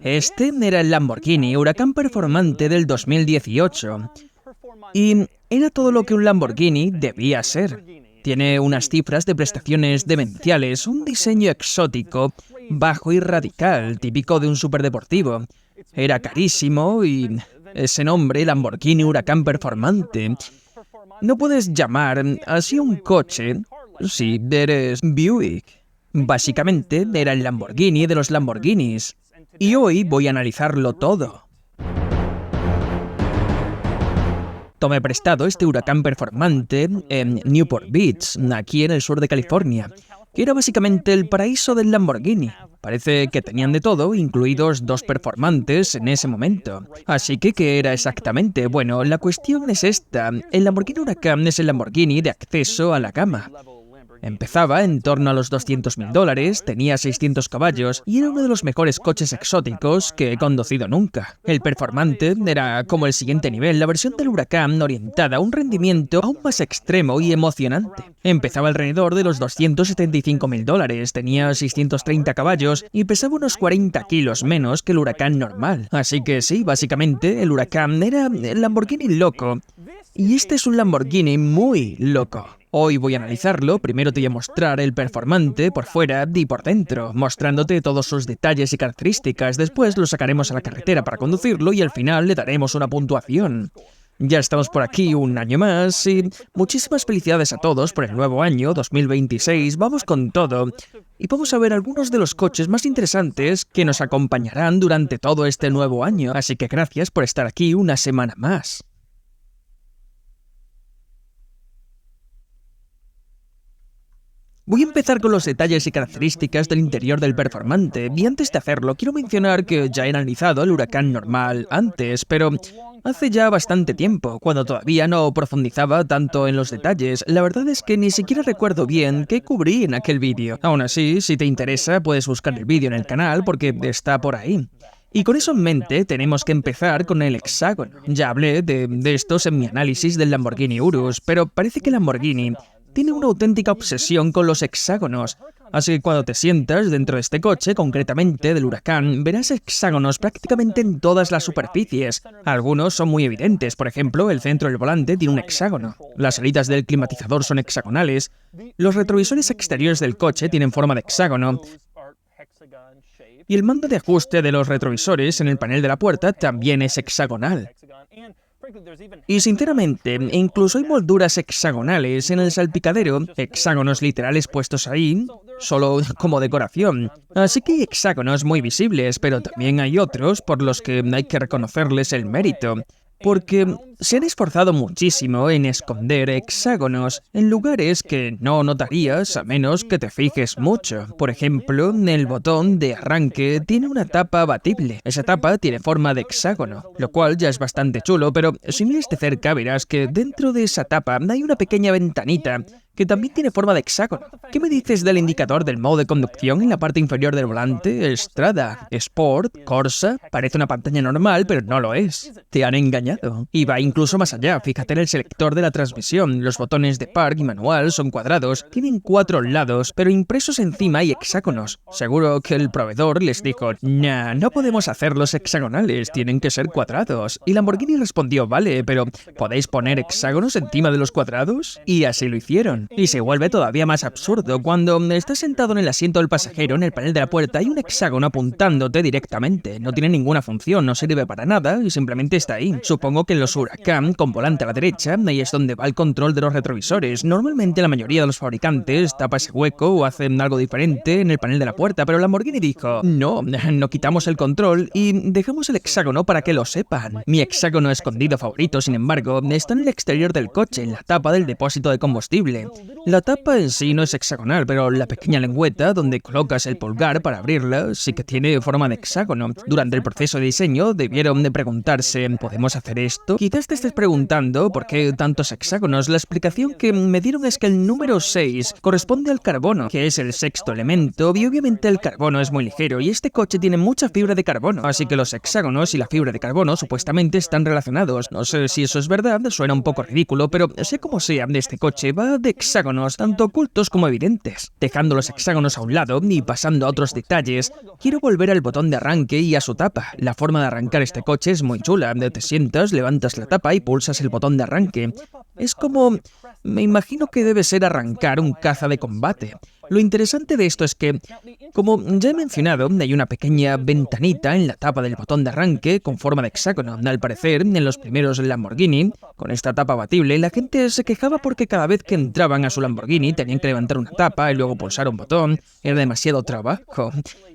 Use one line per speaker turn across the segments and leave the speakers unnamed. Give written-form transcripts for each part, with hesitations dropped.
Este era el Lamborghini Huracán Performante del 2018. Y era todo lo que un Lamborghini debía ser. Tiene unas cifras de prestaciones demenciales, un diseño exótico, bajo y radical, típico de un superdeportivo. Era carísimo y ese nombre, Lamborghini Huracán Performante, no puedes llamar así un coche si eres Buick. Básicamente era el Lamborghini de los Lamborghinis. Y hoy voy a analizarlo todo. Tomé prestado este Huracán Performante en Newport Beach, aquí en el sur de California, que era básicamente el paraíso del Lamborghini. Parece que tenían de todo, incluidos 2 performantes en ese momento. Así que, ¿qué era exactamente? Bueno, la cuestión es esta. El Lamborghini Huracán es el Lamborghini de acceso a la gama. Empezaba en torno a los $200.000, tenía 600 caballos y era uno de los mejores coches exóticos que he conducido nunca. El Performante era como el siguiente nivel, la versión del Huracán orientada a un rendimiento aún más extremo y emocionante. Empezaba alrededor de los $275.000, tenía 630 caballos y pesaba unos 40 kilos menos que el Huracán normal. Así que sí, básicamente el Huracán era el Lamborghini loco. Y este es un Lamborghini muy loco. Hoy voy a analizarlo, primero te voy a mostrar el Performante por fuera y por dentro, mostrándote todos sus detalles y características, después lo sacaremos a la carretera para conducirlo y al final le daremos una puntuación. Ya estamos por aquí un año más y muchísimas felicidades a todos por el nuevo año 2026, vamos con todo. Y vamos a ver algunos de los coches más interesantes que nos acompañarán durante todo este nuevo año, así que gracias por estar aquí una semana más. Voy a empezar con los detalles y características del interior del Performante, y antes de hacerlo quiero mencionar que ya he analizado el Huracán normal antes, pero hace ya bastante tiempo, cuando todavía no profundizaba tanto en los detalles. La verdad es que ni siquiera recuerdo bien qué cubrí en aquel vídeo. Aún así, si te interesa, puedes buscar el vídeo en el canal porque está por ahí. Y con eso en mente, tenemos que empezar con el hexágono. Ya hablé de estos en mi análisis del Lamborghini Urus, pero parece que Lamborghini tiene una auténtica obsesión con los hexágonos, así que cuando te sientas dentro de este coche, concretamente del Huracán, verás hexágonos prácticamente en todas las superficies. Algunos son muy evidentes, por ejemplo, el centro del volante tiene un hexágono, las salidas del climatizador son hexagonales, los retrovisores exteriores del coche tienen forma de hexágono, y el mando de ajuste de los retrovisores en el panel de la puerta también es hexagonal. Y sinceramente, incluso hay molduras hexagonales en el salpicadero, hexágonos literales puestos ahí, solo como decoración. Así que hay hexágonos muy visibles, pero también hay otros por los que hay que reconocerles el mérito, porque se han esforzado muchísimo en esconder hexágonos en lugares que no notarías a menos que te fijes mucho. Por ejemplo, el botón de arranque tiene una tapa abatible. Esa tapa tiene forma de hexágono, lo cual ya es bastante chulo, pero si miras de cerca verás que dentro de esa tapa hay una pequeña ventanita que también tiene forma de hexágono. ¿Qué me dices del indicador del modo de conducción en la parte inferior del volante? Strada, Sport, Corsa, parece una pantalla normal, pero no lo es. Te han engañado. Y va incluso más allá, fíjate en el selector de la transmisión. Los botones de park y manual son cuadrados, tienen 4 lados, pero impresos encima hay hexágonos. Seguro que el proveedor les dijo, nah, no podemos hacerlos hexagonales, tienen que ser cuadrados. Y Lamborghini respondió, vale, pero ¿podéis poner hexágonos encima de los cuadrados? Y así lo hicieron. Y se vuelve todavía más absurdo cuando estás sentado en el asiento del pasajero, en el panel de la puerta hay un hexágono apuntándote directamente. No tiene ninguna función, no sirve para nada y simplemente está ahí. Supongo que en los Huracán, con volante a la derecha, ahí es donde va el control de los retrovisores. Normalmente la mayoría de los fabricantes tapa ese hueco o hacen algo diferente en el panel de la puerta, pero Lamborghini dijo, no quitamos el control y dejamos el hexágono para que lo sepan. Mi hexágono escondido favorito, sin embargo, está en el exterior del coche, en la tapa del depósito de combustible. La tapa en sí no es hexagonal, pero la pequeña lengüeta donde colocas el pulgar para abrirla sí que tiene forma de hexágono. Durante el proceso de diseño debieron de preguntarse, ¿podemos hacer esto? Quizás te estés preguntando por qué tantos hexágonos. La explicación que me dieron es que el número 6 corresponde al carbono, que es el sexto elemento, y obviamente el carbono es muy ligero y este coche tiene mucha fibra de carbono, así que los hexágonos y la fibra de carbono supuestamente están relacionados. No sé si eso es verdad, suena un poco ridículo, pero sea como sea, este coche va de hexágonos, tanto ocultos como evidentes. Dejando los hexágonos a un lado y pasando a otros detalles, quiero volver al botón de arranque y a su tapa. La forma de arrancar este coche es muy chula. Te sientas, levantas la tapa y pulsas el botón de arranque. Es como... me imagino que debe ser arrancar un caza de combate. Lo interesante de esto es que, como ya he mencionado, hay una pequeña ventanita en la tapa del botón de arranque con forma de hexágono. Al parecer, en los primeros Lamborghini, con esta tapa abatible, la gente se quejaba porque cada vez que entraban a su Lamborghini tenían que levantar una tapa y luego pulsar un botón. Era demasiado trabajo.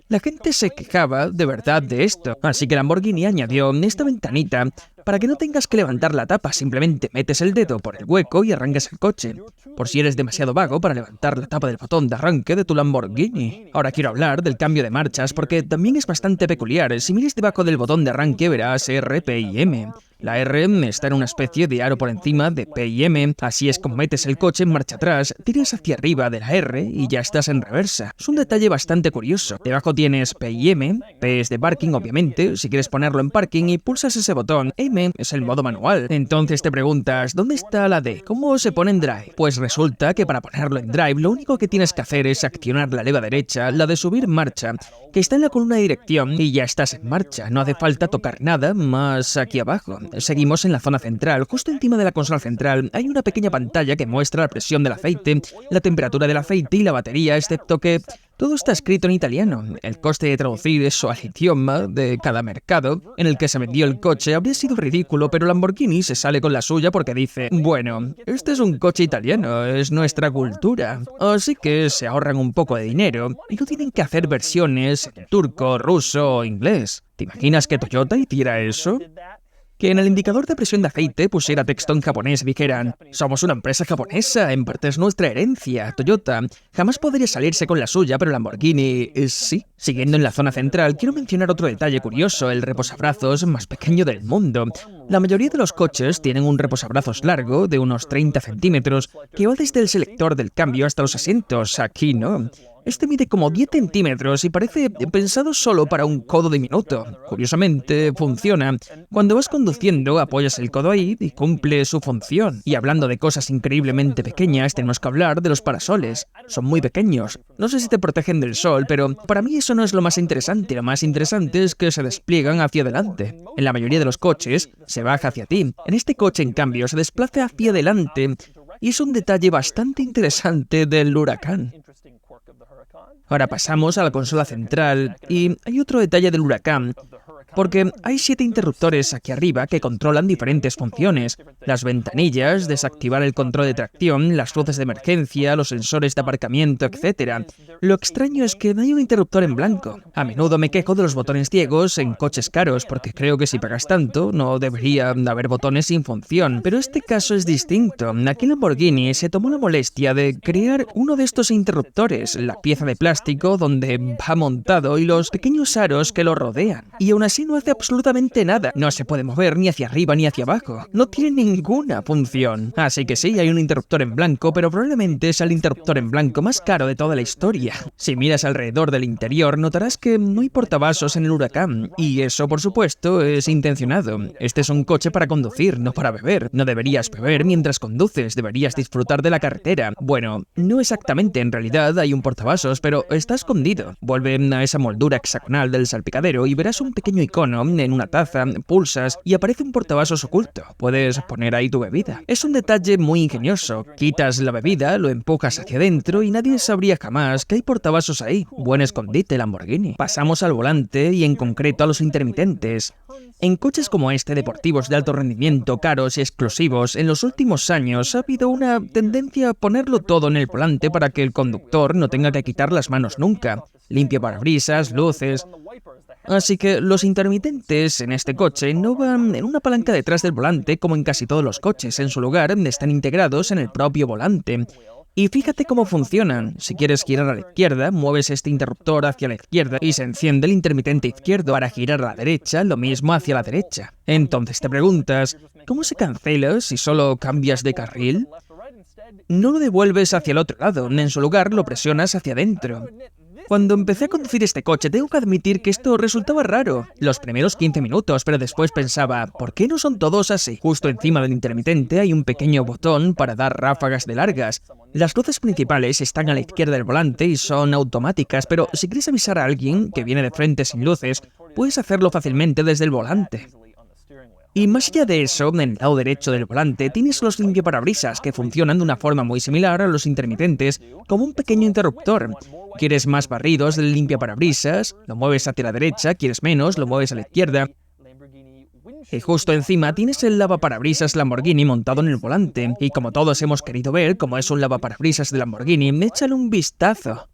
La gente se quejaba de verdad de esto, así que Lamborghini añadió esta ventanita para que no tengas que levantar la tapa, simplemente metes el dedo por el hueco y arrancas el coche, por si eres demasiado vago para levantar la tapa del botón de arranque de tu Lamborghini. Ahora quiero hablar del cambio de marchas porque también es bastante peculiar. Si miras debajo del botón de arranque verás R, P y M. La R está en una especie de aro por encima de P y M, así es como metes el coche en marcha atrás, tiras hacia arriba de la R y ya estás en reversa. Es un detalle bastante curioso. Debajo tienes P y M, P es de parking obviamente, si quieres ponerlo en parking y pulsas ese botón, M es el modo manual. Entonces te preguntas, ¿dónde está la D? ¿Cómo se pone en Drive? Pues resulta que para ponerlo en Drive lo único que tienes que hacer es accionar la leva derecha, la de subir marcha, que está en la columna de dirección y ya estás en marcha. No hace falta tocar nada más aquí abajo. Seguimos en la zona central. Justo encima de la consola central hay una pequeña pantalla que muestra la presión del aceite, la temperatura del aceite y la batería, excepto que todo está escrito en italiano. El coste de traducir eso al idioma de cada mercado en el que se vendió el coche habría sido ridículo, pero Lamborghini se sale con la suya porque dice, bueno, este es un coche italiano, es nuestra cultura, así que se ahorran un poco de dinero y no tienen que hacer versiones en turco, ruso o inglés. ¿Te imaginas que Toyota hiciera eso? Que en el indicador de presión de aceite pusiera texto en japonés y dijeran, somos una empresa japonesa, en parte es nuestra herencia, Toyota. Jamás podría salirse con la suya, pero Lamborghini sí. Siguiendo en la zona central, quiero mencionar otro detalle curioso, el reposabrazos más pequeño del mundo. La mayoría de los coches tienen un reposabrazos largo, de unos 30 centímetros, que va desde el selector del cambio hasta los asientos. Aquí no. Este mide como 10 centímetros y parece pensado solo para un codo diminuto. Curiosamente, funciona. Cuando vas conduciendo, apoyas el codo ahí y cumple su función. Y hablando de cosas increíblemente pequeñas, tenemos que hablar de los parasoles. Son muy pequeños. No sé si te protegen del sol, pero para mí eso no es lo más interesante. Lo más interesante es que se despliegan hacia adelante. En la mayoría de los coches, se baja hacia ti. En este coche, en cambio, se desplaza hacia adelante. Y es un detalle bastante interesante del Huracán. Ahora pasamos a la consola central y hay otro detalle del Huracán, porque hay 7 interruptores aquí arriba que controlan diferentes funciones. Las ventanillas, desactivar el control de tracción, las luces de emergencia, los sensores de aparcamiento, etc. Lo extraño es que no hay un interruptor en blanco. A menudo me quejo de los botones ciegos en coches caros, porque creo que si pagas tanto, no debería haber botones sin función. Pero este caso es distinto. Aquí Lamborghini se tomó la molestia de crear uno de estos interruptores, la pieza de plástico donde va montado y los pequeños aros que lo rodean. Y aún así no hace absolutamente nada. No se puede mover ni hacia arriba ni hacia abajo. No tiene ninguna función. Así que sí, hay un interruptor en blanco, pero probablemente es el interruptor en blanco más caro de toda la historia. Si miras alrededor del interior, notarás que no hay portavasos en el Huracán. Y eso, por supuesto, es intencionado. Este es un coche para conducir, no para beber. No deberías beber mientras conduces, deberías disfrutar de la carretera. Bueno, no exactamente, en realidad hay un portavasos, pero está escondido. Vuelve a esa moldura hexagonal del salpicadero y verás un pequeño icono en una taza, pulsas y aparece un portavasos oculto. Puedes poner ahí tu bebida. Es un detalle muy ingenioso. Quitas la bebida, lo empujas hacia adentro y nadie sabría jamás que hay portavasos ahí. Buen escondite, Lamborghini. Pasamos al volante y en concreto a los intermitentes. En coches como este, deportivos de alto rendimiento, caros y exclusivos, en los últimos años ha habido una tendencia a ponerlo todo en el volante para que el conductor no tenga que quitar las manos nunca. Limpia parabrisas, luces... Así que los intermitentes en este coche no van en una palanca detrás del volante como en casi todos los coches. En su lugar, están integrados en el propio volante. Y fíjate cómo funcionan. Si quieres girar a la izquierda, mueves este interruptor hacia la izquierda y se enciende el intermitente izquierdo. Para girar a la derecha, lo mismo hacia la derecha. Entonces te preguntas, ¿cómo se cancela si solo cambias de carril? No lo devuelves hacia el otro lado, en su lugar lo presionas hacia adentro. Cuando empecé a conducir este coche, tengo que admitir que esto resultaba raro. Los primeros 15 minutos, pero después pensaba, ¿por qué no son todos así? Justo encima del intermitente hay un pequeño botón para dar ráfagas de largas. Las luces principales están a la izquierda del volante y son automáticas, pero si quieres avisar a alguien que viene de frente sin luces, puedes hacerlo fácilmente desde el volante. Y más allá de eso, en el lado derecho del volante tienes los limpiaparabrisas que funcionan de una forma muy similar a los intermitentes, como un pequeño interruptor. ¿Quieres más barridos del limpiaparabrisas? Lo mueves hacia la derecha, ¿quieres menos? Lo mueves a la izquierda. Y justo encima tienes el lavaparabrisas Lamborghini montado en el volante. Y como todos hemos querido ver cómo es un lavaparabrisas de Lamborghini, échale un vistazo.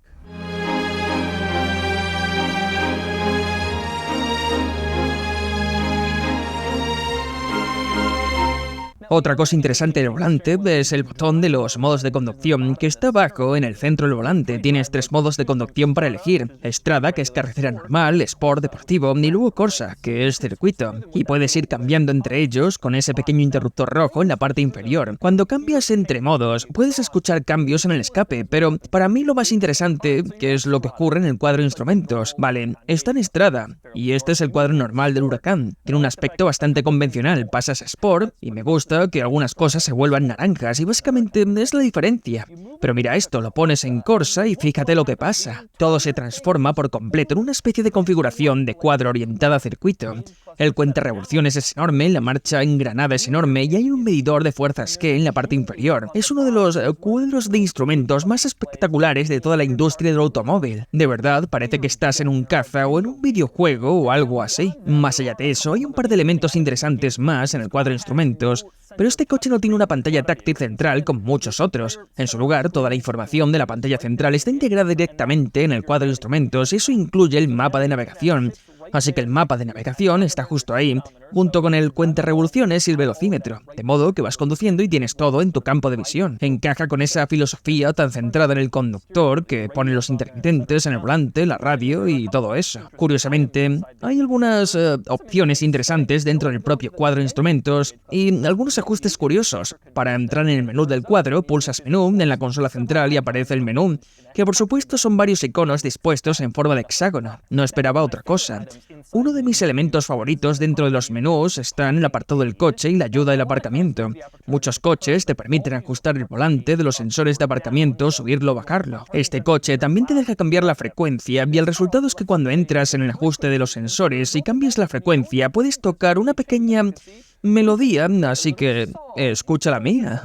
Otra cosa interesante del volante es el botón de los modos de conducción, que está abajo en el centro del volante. Tienes 3 modos de conducción para elegir: Strada, que es carretera normal, Sport, deportivo, y luego Corsa, que es circuito. Y puedes ir cambiando entre ellos con ese pequeño interruptor rojo en la parte inferior. Cuando cambias entre modos, puedes escuchar cambios en el escape, pero para mí lo más interesante, que es lo que ocurre en el cuadro de instrumentos. Vale, está en Strada, y este es el cuadro normal del Huracán. Tiene un aspecto bastante convencional. Pasas a Sport, y me gusta que algunas cosas se vuelvan naranjas y básicamente es la diferencia. Pero mira esto, lo pones en Corsa y fíjate lo que pasa. Todo se transforma por completo en una especie de configuración de cuadro orientada a circuito. El cuentarevoluciones es enorme, la marcha engranada es enorme y hay un medidor de fuerzas G en la parte inferior. Es uno de los cuadros de instrumentos más espectaculares de toda la industria del automóvil. De verdad, parece que estás en un caza o en un videojuego o algo así. Más allá de eso, hay un par de elementos interesantes más en el cuadro de instrumentos, pero este coche no tiene una pantalla táctil central como muchos otros. En su lugar, toda la información de la pantalla central está integrada directamente en el cuadro de instrumentos y eso incluye el mapa de navegación. Así que el mapa de navegación está justo ahí, junto con el cuentarevoluciones y el velocímetro, de modo que vas conduciendo y tienes todo en tu campo de visión. Encaja con esa filosofía tan centrada en el conductor que pone los intermitentes en el volante, la radio y todo eso. Curiosamente, hay algunas opciones interesantes dentro del propio cuadro de instrumentos y algunos ajustes curiosos. Para entrar en el menú del cuadro, pulsas menú en la consola central y aparece el menú, que por supuesto son varios iconos dispuestos en forma de hexágono. No esperaba otra cosa. Uno de mis elementos favoritos dentro de los menús está en el apartado del coche y la ayuda del aparcamiento. Muchos coches te permiten ajustar el volante de los sensores de aparcamiento, subirlo o bajarlo. Este coche también te deja cambiar la frecuencia y el resultado es que cuando entras en el ajuste de los sensores y cambias la frecuencia puedes tocar una pequeña melodía, así que escucha la mía.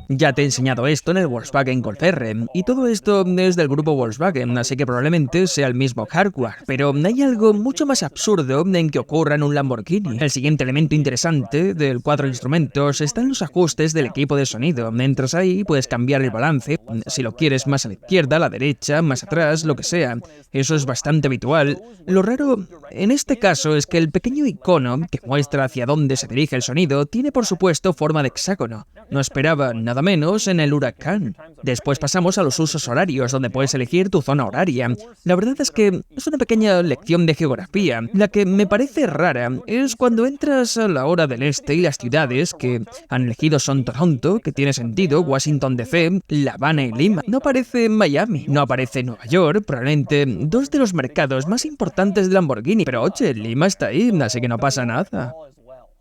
Ya te he enseñado esto en el Volkswagen Golf R, y todo esto es del grupo Volkswagen, así que probablemente sea el mismo hardware, pero hay algo mucho más absurdo en que ocurra en un Lamborghini. El siguiente elemento interesante del cuadro de instrumentos está en los ajustes del equipo de sonido. Entras ahí y puedes cambiar el balance, si lo quieres más a la izquierda, a la derecha, más atrás, lo que sea. Eso es bastante habitual. Lo raro en este caso es que el pequeño icono que muestra hacia dónde se dirige el sonido tiene por supuesto forma de hexágono. No esperaba nada menos en el Huracán. Después pasamos a los usos horarios, donde puedes elegir tu zona horaria. La verdad es que es una pequeña lección de geografía. La que me parece rara es cuando entras a la hora del este y las ciudades que han elegido son Toronto, que tiene sentido, Washington DC, La Habana y Lima. No aparece Miami, no aparece Nueva York, probablemente dos de los mercados más importantes de Lamborghini. Pero oye, Lima está ahí, así que no pasa nada.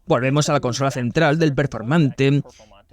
Volvemos a la consola central del Performante.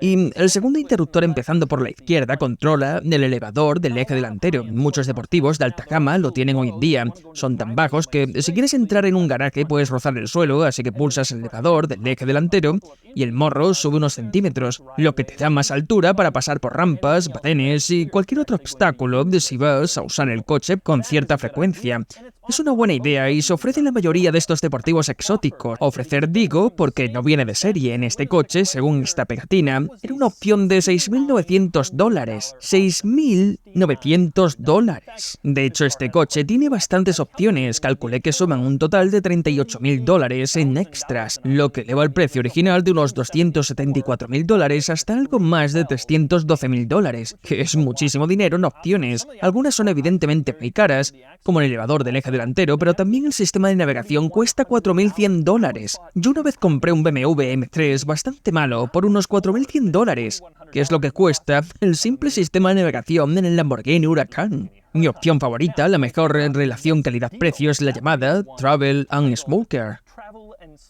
Y el segundo interruptor empezando por la izquierda controla el elevador del eje delantero. Muchos deportivos de alta gama lo tienen hoy en día. Son tan bajos que si quieres entrar en un garaje puedes rozar el suelo, así que pulsas el elevador del eje delantero y el morro sube unos centímetros, lo que te da más altura para pasar por rampas, badenes y cualquier otro obstáculo si vas a usar el coche con cierta frecuencia. Es una buena idea y se ofrece en la mayoría de estos deportivos exóticos. Ofrecer digo porque no viene de serie. En este coche, según esta pegatina, era una opción de $6.900. $6.900. De hecho, este coche tiene bastantes opciones. Calculé que suman un total de $38.000 en extras, lo que eleva el precio original de unos $274.000 hasta algo más de $312.000, que es muchísimo dinero en opciones. Algunas son evidentemente muy caras, como el elevador del eje delantero delantero, pero también el sistema de navegación cuesta $4.100. Yo una vez compré un BMW M3 bastante malo por unos $4.100, que es lo que cuesta el simple sistema de navegación en el Lamborghini Huracan. Mi opción favorita, la mejor relación calidad-precio, es la llamada Travel and Smoker,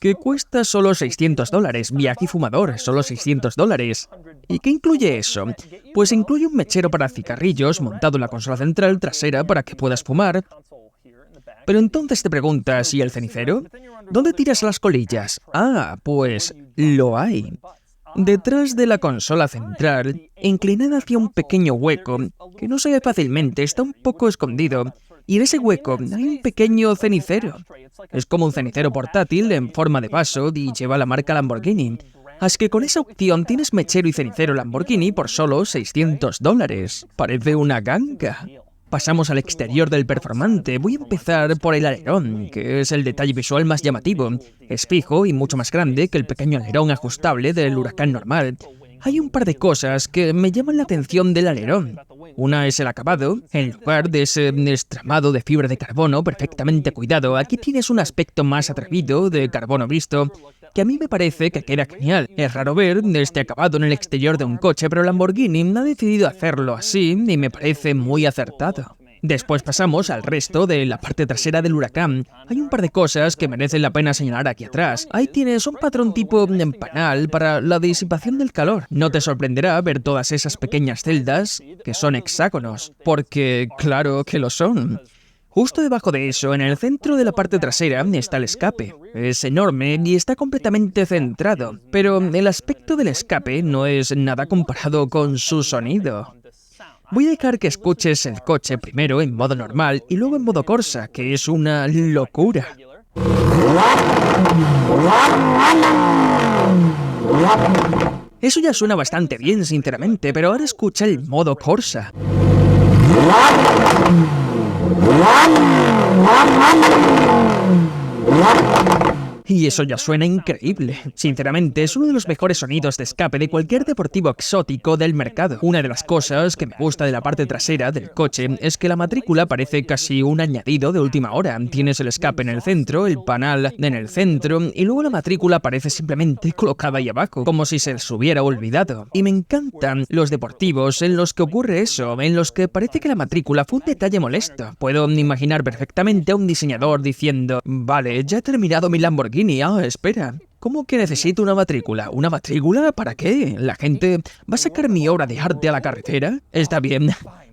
que cuesta solo $600. Viaje y fumador, solo $600. ¿Y qué incluye eso? Pues incluye un mechero para cigarrillos montado en la consola central trasera para que puedas fumar. Pero entonces te preguntas, ¿y el cenicero? ¿Dónde tiras las colillas? Ah, pues lo hay. Detrás de la consola central, inclinada hacia un pequeño hueco, que no se ve fácilmente, está un poco escondido, y en ese hueco hay un pequeño cenicero. Es como un cenicero portátil en forma de vaso y lleva la marca Lamborghini. Así que con esa opción tienes mechero y cenicero Lamborghini por solo $600. Parece una ganga. Pasamos al exterior del Performante. Voy a empezar por el alerón, que es el detalle visual más llamativo. Es fijo y mucho más grande que el pequeño alerón ajustable del Huracan normal. Hay un par de cosas que me llaman la atención del alerón. Una es el acabado. En lugar de ese estramado de fibra de carbono perfectamente cuidado, aquí tienes un aspecto más atrevido de carbono visto, que a mí me parece que queda genial. Es raro ver este acabado en el exterior de un coche, pero Lamborghini ha decidido hacerlo así y me parece muy acertado. Después pasamos al resto de la parte trasera del Huracan. Hay un par de cosas que merecen la pena señalar aquí atrás. Ahí tienes un patrón tipo panal para la disipación del calor. No te sorprenderá ver todas esas pequeñas celdas que son hexágonos, porque claro que lo son. Justo debajo de eso, en el centro de la parte trasera, está el escape. Es enorme y está completamente centrado, pero el aspecto del escape no es nada comparado con su sonido. Voy a dejar que escuches el coche primero en modo normal y luego en modo Corsa, que es una locura. Eso ya suena bastante bien, sinceramente, pero ahora escucha el modo Corsa. Y eso ya suena increíble. Sinceramente, es uno de los mejores sonidos de escape de cualquier deportivo exótico del mercado. Una de las cosas que me gusta de la parte trasera del coche es que la matrícula parece casi un añadido de última hora. Tienes el escape en el centro, el panal en el centro, y luego la matrícula parece simplemente colocada ahí abajo, como si se les hubiera olvidado. Y me encantan los deportivos en los que ocurre eso, en los que parece que la matrícula fue un detalle molesto. Puedo imaginar perfectamente a un diseñador diciendo: vale, ya he terminado mi Lamborghini. Espera, ¿cómo que necesito una matrícula? ¿Una matrícula? ¿Para qué? ¿La gente va a sacar mi obra de arte a la carretera? Está bien,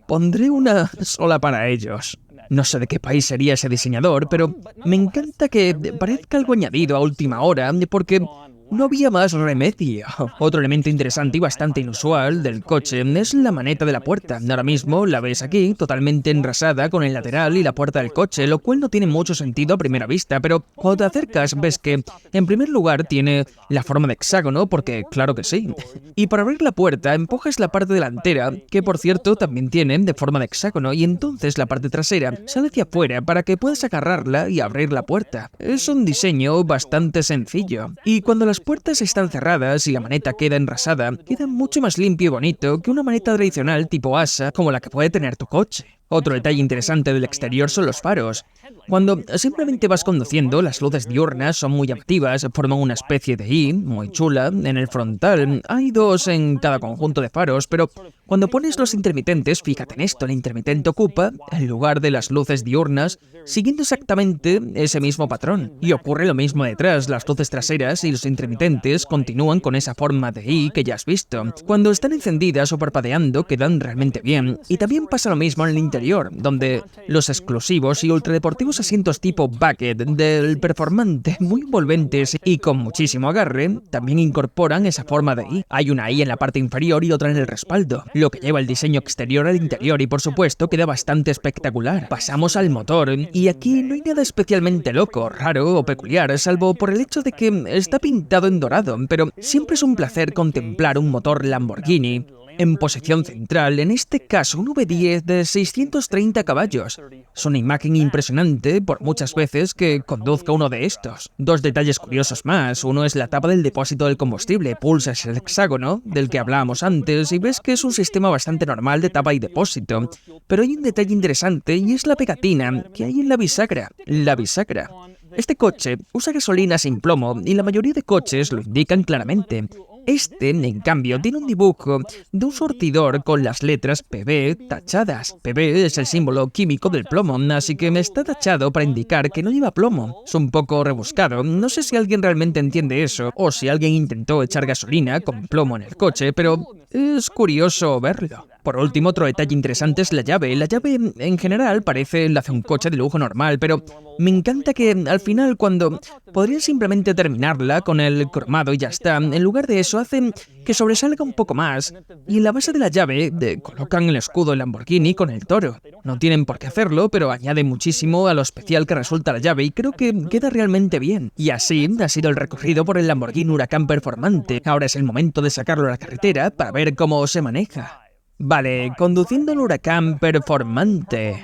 pondré una sola para ellos. No sé de qué país sería ese diseñador, pero me encanta que parezca algo añadido a última hora, porque no había más remedio. Otro elemento interesante y bastante inusual del coche es la maneta de la puerta. Ahora mismo la ves aquí, totalmente enrasada con el lateral y la puerta del coche, lo cual no tiene mucho sentido a primera vista, pero cuando te acercas ves que, en primer lugar, tiene la forma de hexágono, porque claro que sí. Y para abrir la puerta empujas la parte delantera, que por cierto también tiene de forma de hexágono, y entonces la parte trasera sale hacia afuera para que puedas agarrarla y abrir la puerta. Es un diseño bastante sencillo. Y cuando las puertas están cerradas y la maneta queda enrasada, queda mucho más limpio y bonito que una maneta tradicional tipo asa como la que puede tener tu coche. Otro detalle interesante del exterior son los faros. Cuando simplemente vas conduciendo, las luces diurnas son muy llamativas, forman una especie de I, muy chula. En el frontal hay dos en cada conjunto de faros, pero cuando pones los intermitentes, fíjate en esto, el intermitente ocupa el lugar de las luces diurnas, siguiendo exactamente ese mismo patrón. Y ocurre lo mismo detrás, las luces traseras y los intermitentes continúan con esa forma de I que ya has visto. Cuando están encendidas o parpadeando, quedan realmente bien. Y también pasa lo mismo en el interior, donde los exclusivos y ultradeportivos asientos tipo bucket del Performante, muy envolventes y con muchísimo agarre, también incorporan esa forma de I. Hay una I en la parte inferior y otra en el respaldo, lo que lleva el diseño exterior al interior y por supuesto queda bastante espectacular. Pasamos al motor y aquí no hay nada especialmente loco, raro o peculiar, salvo por el hecho de que está pintado en dorado, pero siempre es un placer contemplar un motor Lamborghini en posición central, en este caso un V10 de 630 caballos. Es una imagen impresionante por muchas veces que conduzca uno de estos. Dos detalles curiosos más. Uno es la tapa del depósito del combustible. Pulsas el hexágono del que hablábamos antes y ves que es un sistema bastante normal de tapa y depósito. Pero hay un detalle interesante y es la pegatina que hay en la bisagra. La bisagra. Este coche usa gasolina sin plomo y la mayoría de coches lo indican claramente. Este, en cambio, tiene un dibujo de un surtidor con las letras PB tachadas. PB es el símbolo químico del plomo, así que me está tachado para indicar que no lleva plomo. Es un poco rebuscado, no sé si alguien realmente entiende eso, o si alguien intentó echar gasolina con plomo en el coche, pero es curioso verlo. Por último, otro detalle interesante es la llave. La llave, en general, parece la de un coche de lujo normal, pero me encanta que, al final, cuando podrían simplemente terminarla con el cromado y ya está, en lugar de eso, hacen que sobresalga un poco más. Y en la base de la llave colocan el escudo del Lamborghini con el toro. No tienen por qué hacerlo, pero añade muchísimo a lo especial que resulta la llave y creo que queda realmente bien. Y así ha sido el recorrido por el Lamborghini Huracán Performante. Ahora es el momento de sacarlo a la carretera para ver cómo se maneja. Vale, conduciendo el Huracán Performante.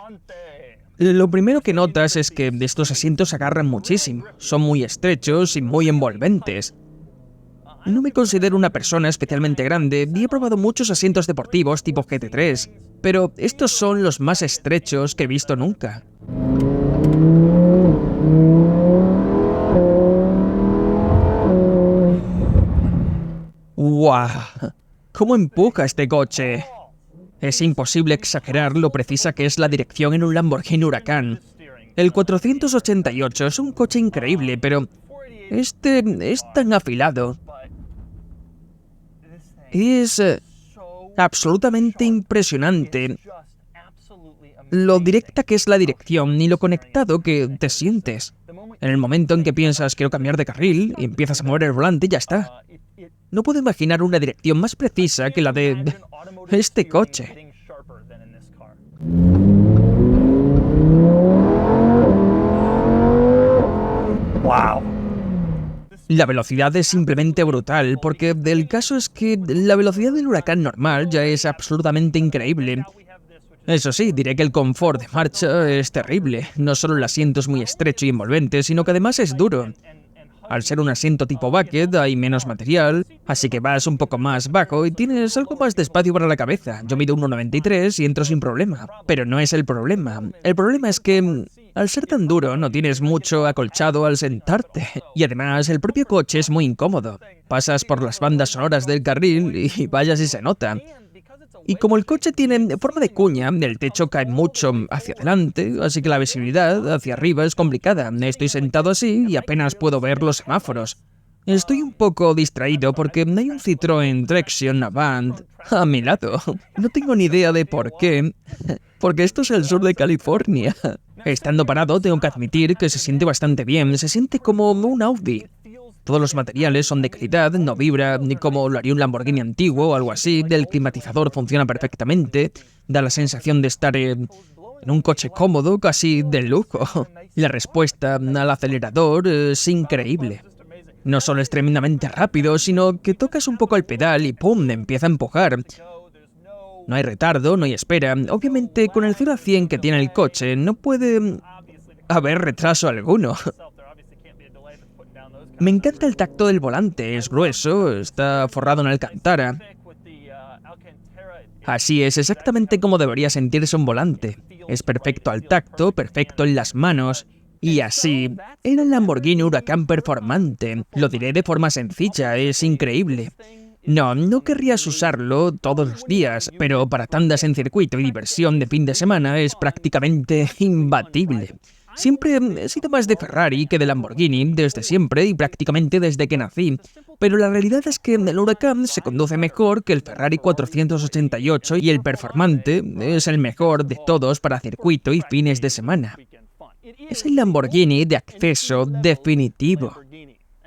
Lo primero que notas es que estos asientos agarran muchísimo, son muy estrechos y muy envolventes. No me considero una persona especialmente grande y he probado muchos asientos deportivos tipo GT3, pero estos son los más estrechos que he visto nunca. ¡Guau! ¿Cómo empuja este coche? Es imposible exagerar lo precisa que es la dirección en un Lamborghini Huracán. El 488 es un coche increíble, pero este es tan afilado. Es absolutamente impresionante lo directa que es la dirección y lo conectado que te sientes. En el momento en que piensas quiero cambiar de carril y empiezas a mover el volante, ya está. No puedo imaginar una dirección más precisa que la de este coche. ¡Wow! La velocidad es simplemente brutal, porque el caso es que la velocidad del Huracán normal ya es absolutamente increíble. Eso sí, diré que el confort de marcha es terrible. No solo el asiento es muy estrecho y envolvente, sino que además es duro. Al ser un asiento tipo bucket hay menos material, así que vas un poco más bajo y tienes algo más de espacio para la cabeza. Yo mido 1,93 y entro sin problema, pero no es el problema. El problema es que, al ser tan duro, no tienes mucho acolchado al sentarte. Y además, el propio coche es muy incómodo. Pasas por las bandas sonoras del carril y vaya si se nota. Y como el coche tiene forma de cuña, el techo cae mucho hacia adelante, así que la visibilidad hacia arriba es complicada. Estoy sentado así y apenas puedo ver los semáforos. Estoy un poco distraído porque hay un Citroën Drexion Avant a mi lado. No tengo ni idea de por qué, porque esto es el sur de California. Estando parado, tengo que admitir que se siente bastante bien, se siente como un Audi. Todos los materiales son de calidad, no vibra ni como lo haría un Lamborghini antiguo o algo así, el climatizador funciona perfectamente, da la sensación de estar en un coche cómodo, casi de lujo. La respuesta al acelerador es increíble. No solo es tremendamente rápido, sino que tocas un poco el pedal y ¡pum!, empieza a empujar. No hay retardo, no hay espera. Obviamente, con el 0 a 100 que tiene el coche, no puede haber retraso alguno. Me encanta el tacto del volante, es grueso, está forrado en alcantara. Así es exactamente como debería sentirse un volante. Es perfecto al tacto, perfecto en las manos. Y así, era el Lamborghini Huracán Performante. Lo diré de forma sencilla, es increíble. No querrías usarlo todos los días, pero para tandas en circuito y diversión de fin de semana es prácticamente imbatible. Siempre he sido más de Ferrari que de Lamborghini, desde siempre y prácticamente desde que nací. Pero la realidad es que el Huracán se conduce mejor que el Ferrari 488 y el Performante es el mejor de todos para circuito y fines de semana. Es el Lamborghini de acceso definitivo.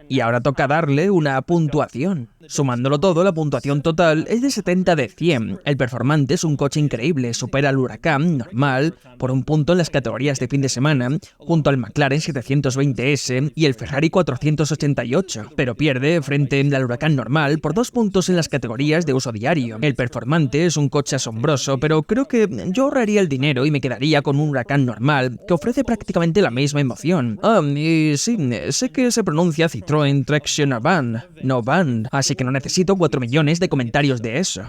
Y ahora toca darle una puntuación. Sumándolo todo, la puntuación total es de 70 de 100. El Performante es un coche increíble, supera al Huracán normal por un punto en las categorías de fin de semana, junto al McLaren 720S y el Ferrari 488, pero pierde frente al Huracán normal por 2 puntos en las categorías de uso diario. El Performante es un coche asombroso, pero creo que yo ahorraría el dinero y me quedaría con un Huracán normal, que ofrece prácticamente la misma emoción. Y sí, sé que se pronuncia Citroën Traction Avant, no Van, así que no necesito 4 millones de comentarios de eso.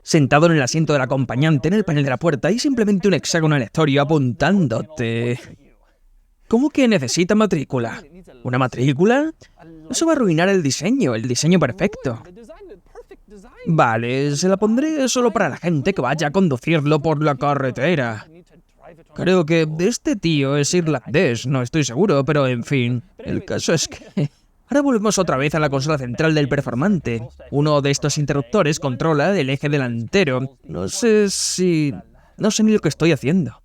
Sentado en el asiento del acompañante en el panel de la puerta hay simplemente un hexágono aleatorio apuntándote. ¿Cómo que necesita matrícula? ¿Una matrícula? Eso va a arruinar el diseño perfecto. Vale, se la pondré solo para la gente que vaya a conducirlo por la carretera. Creo que este tío es irlandés, no estoy seguro, pero en fin, el caso es que... Ahora volvemos otra vez a la consola central del Performante. Uno de estos interruptores controla el eje delantero. No sé ni lo que estoy haciendo.